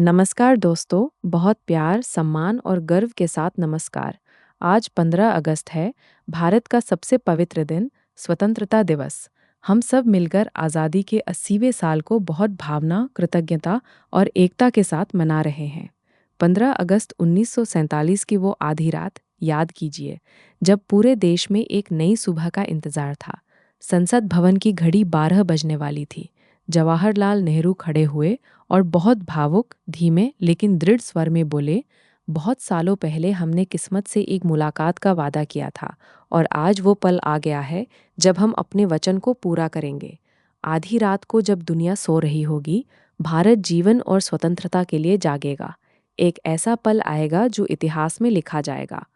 नमस्कार दोस्तों, बहुत प्यार, सम्मान और गर्व के साथ नमस्कार। आज 15 अगस्त है, भारत का सबसे पवित्र दिन, स्वतंत्रता दिवस। हम सब मिलकर आज़ादी के 80वें साल को बहुत भावना, कृतज्ञता और एकता के साथ मना रहे हैं। 15 अगस्त 1947 की वो आधी रात याद कीजिए, जब पूरे देश में एक नई सुबह का इंतजार था। संसद भवन की घड़ी 12 बजने वाली थी। जवाहरलाल नेहरू खड़े हुए और बहुत भावुक, धीमे लेकिन दृढ़ स्वर में बोले, बहुत सालों पहले हमने किस्मत से एक मुलाकात का वादा किया था और आज वो पल आ गया है जब हम अपने वचन को पूरा करेंगे। आधी रात को जब दुनिया सो रही होगी, भारत जीवन और स्वतंत्रता के लिए जागेगा। एक ऐसा पल आएगा जो इतिहास में लिखा जाएगा।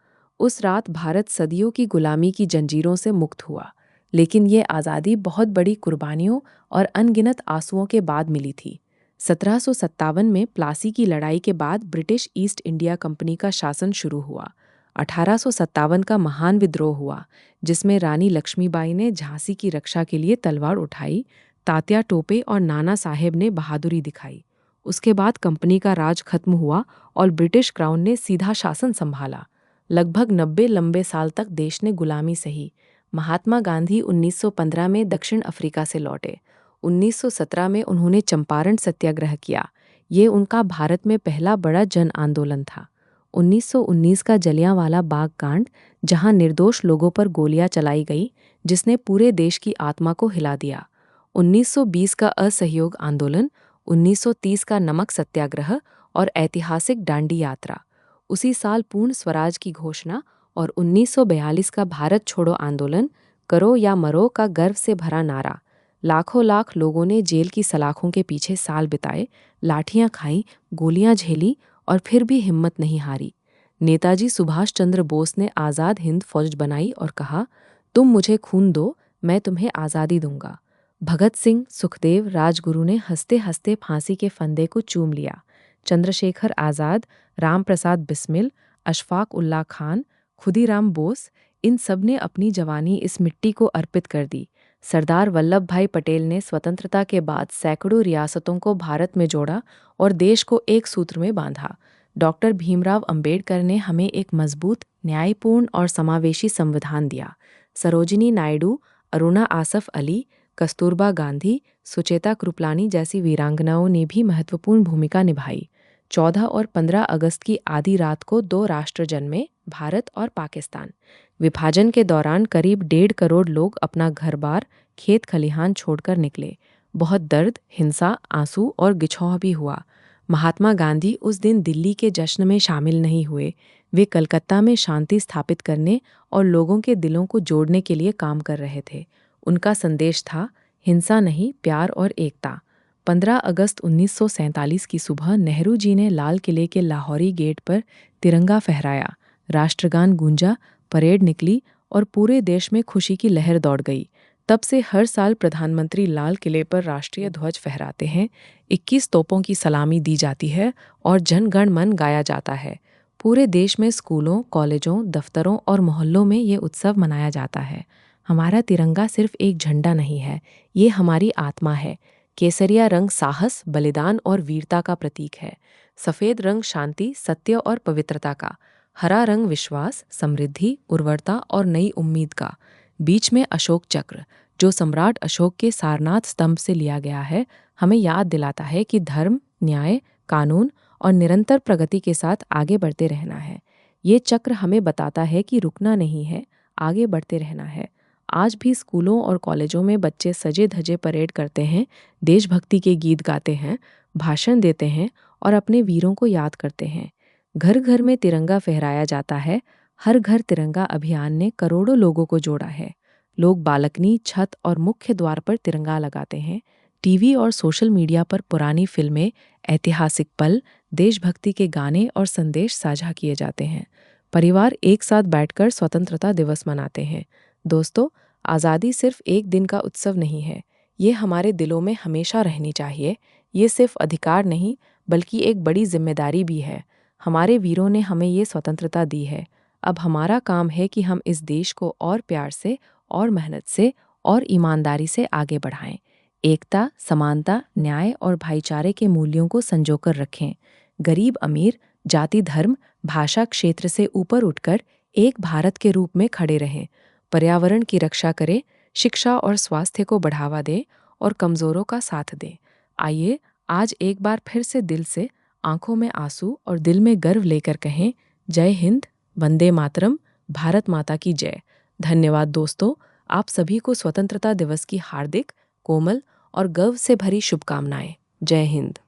उस रात भारत सदियों की गुलामी की जंजीरों से मुक्त हुआ, लेकिन ये आज़ादी बहुत बड़ी कुर्बानियों और अनगिनत आंसुओं के बाद मिली थी। 1757 में प्लासी की लड़ाई के बाद ब्रिटिश ईस्ट इंडिया कंपनी का शासन शुरू हुआ। 1857 का महान विद्रोह हुआ, जिसमें रानी लक्ष्मीबाई ने झांसी की रक्षा के लिए तलवार उठाई, तात्या टोपे और नाना साहेब ने बहादुरी दिखाई। उसके बाद कंपनी का राज खत्म हुआ और ब्रिटिश क्राउन ने सीधा शासन संभाला। लगभग 90 लंबे साल तक देश ने गुलामी सही। महात्मा गांधी 1915 में दक्षिण अफ्रीका से लौटे। 1917 में उन्होंने चंपारण सत्याग्रह किया। ये उनका भारत में पहला बड़ा जन आंदोलन था। 1919 का जलियांवाला बाग कांड, जहां निर्दोष लोगों पर गोलियां चलाई गई, जिसने पूरे देश की आत्मा को हिला दिया। 1920 का असहयोग आंदोलन, 1930 का नमक सत्याग्रह और ऐतिहासिक दांडी यात्रा। उसी साल पूर्ण स्वराज की घोषणा और 1942 का भारत छोड़ो आंदोलन, करो या मरो का गर्व से भरा नारा। लाखों लाख लोगों ने जेल की सलाखों के पीछे साल बिताए, लाठियां खाईं, गोलियां झेली और फिर भी हिम्मत नहीं हारी। नेताजी सुभाष चंद्र बोस ने आज़ाद हिंद फौज बनाई और कहा, तुम मुझे खून दो, मैं तुम्हें आज़ादी दूंगा। भगत सिंह, सुखदेव, राजगुरु ने हंसते हंसते फांसी के फंदे को चूम लिया। चंद्रशेखर आज़ाद, राम प्रसाद बिस्मिल, अशफाक उल्लाह खान, खुदीराम बोस, इन सब ने अपनी जवानी इस मिट्टी को अर्पित कर दी। सरदार वल्लभ भाई पटेल ने स्वतंत्रता के बाद सैकड़ों रियासतों को भारत में जोड़ा और देश को एक सूत्र में बांधा। डॉक्टर भीमराव अंबेडकर ने हमें एक मजबूत, न्यायपूर्ण और समावेशी संविधान दिया। सरोजिनी नायडू, अरुणा आसफ अली, कस्तूरबा गांधी, सुचेता कृपलानी जैसी वीरांगनाओं ने भी महत्वपूर्ण भूमिका निभाई। 14 और 15 अगस्त की आधी रात को दो राष्ट्र जन्मे, भारत और पाकिस्तान। विभाजन के दौरान करीब 1.5 करोड़ लोग अपना घर-बार, खेत खलिहान छोड़कर निकले। बहुत दर्द, हिंसा, आंसू और गिछौह भी हुआ। महात्मा गांधी उस दिन दिल्ली के जश्न में शामिल नहीं हुए। वे कलकत्ता में शांति स्थापित करने और लोगों के दिलों को जोड़ने के लिए काम कर रहे थे। उनका संदेश था, हिंसा नहीं, प्यार और एकता। 15 अगस्त 1947 की सुबह नेहरू जी ने लाल किले के लाहौरी गेट पर तिरंगा फहराया। राष्ट्रगान गूंजा, परेड निकली और पूरे देश में खुशी की लहर दौड़ गई। तब से हर साल प्रधानमंत्री लाल किले पर राष्ट्रीय ध्वज फहराते हैं, 21 तोपों की सलामी दी जाती है और जन गण मन गाया जाता है। पूरे देश में स्कूलों, कॉलेजों, दफ्तरों और मोहल्लों में ये उत्सव मनाया जाता है। हमारा तिरंगा सिर्फ एक झंडा नहीं है, ये हमारी आत्मा है। केसरिया रंग साहस, बलिदान और वीरता का प्रतीक है। सफ़ेद रंग शांति, सत्य और पवित्रता का। हरा रंग विश्वास, समृद्धि, उर्वरता और नई उम्मीद का। बीच में अशोक चक्र, जो सम्राट अशोक के सारनाथ स्तंभ से लिया गया है, हमें याद दिलाता है कि धर्म, न्याय, कानून और निरंतर प्रगति के साथ आगे बढ़ते रहना है। ये चक्र हमें बताता है कि रुकना नहीं है, आगे बढ़ते रहना है। आज भी स्कूलों और कॉलेजों में बच्चे सजे धजे परेड करते हैं, देशभक्ति के गीत गाते हैं, भाषण देते हैं और अपने वीरों को याद करते हैं। घर घर में तिरंगा फहराया जाता है। हर घर तिरंगा अभियान ने करोड़ों लोगों को जोड़ा है। लोग बालकनी, छत और मुख्य द्वार पर तिरंगा लगाते हैं। टीवी और सोशल मीडिया पर पुरानी फिल्में, ऐतिहासिक पल, देशभक्ति के गाने और संदेश साझा किए जाते हैं। परिवार एक साथ बैठकर स्वतंत्रता दिवस मनाते हैं। दोस्तों, आज़ादी सिर्फ एक दिन का उत्सव नहीं है, ये हमारे दिलों में हमेशा रहनी चाहिए। ये सिर्फ अधिकार नहीं, बल्कि एक बड़ी जिम्मेदारी भी है। हमारे वीरों ने हमें ये स्वतंत्रता दी है। अब हमारा काम है कि हम इस देश को और प्यार से, और मेहनत से और ईमानदारी से आगे बढ़ाएं। एकता, समानता, न्याय और भाईचारे के मूल्यों को संजोकर रखें। गरीब अमीर, जाति धर्म, भाषा क्षेत्र से ऊपर उठकर एक भारत के रूप में खड़े रहें। पर्यावरण की रक्षा करें, शिक्षा और स्वास्थ्य को बढ़ावा दें और कमज़ोरों का साथ दें। आइए आज एक बार फिर से दिल से, आंखों में आंसू और दिल में गर्व लेकर कहें, जय हिंद, वंदे मातरम, भारत माता की जय। धन्यवाद दोस्तों, आप सभी को स्वतंत्रता दिवस की हार्दिक, कोमल और गर्व से भरी शुभकामनाएं। जय हिंद।